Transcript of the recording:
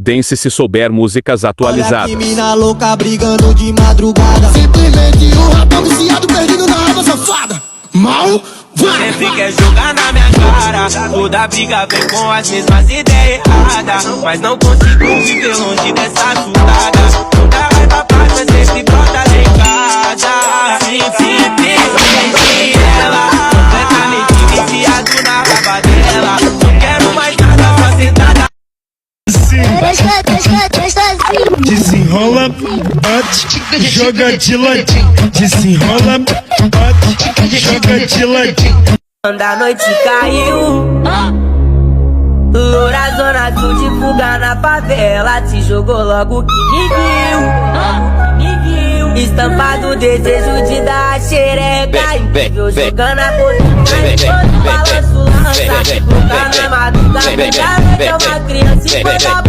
Dance se souber músicas atualizadas. Olha que mina louca brigando de madrugada. Simplesmente um rapão viciado perdido na água safada. Mal vai. Sempre quer jogar na minha cara. Toda briga vem com as mesmas ideias erradas. Mas não consigo viver longe dessa chutada. Toda raiva passa, sempre brota lá em casa. Simplesmente ela, completamente viciado na raba dela. Não quero mais nada, só sentada. Desenrola, bate, joga de ladinho. Desenrola, bate, joga de ladinho. Quando a noite caiu, loura zona sul de fuga na favela. Te jogou logo que me viu. Estampado desejo de dar a xereca. Incrível jogando a coisa. Balanço lança, luta na madrugada. Da noite é uma criança e quando a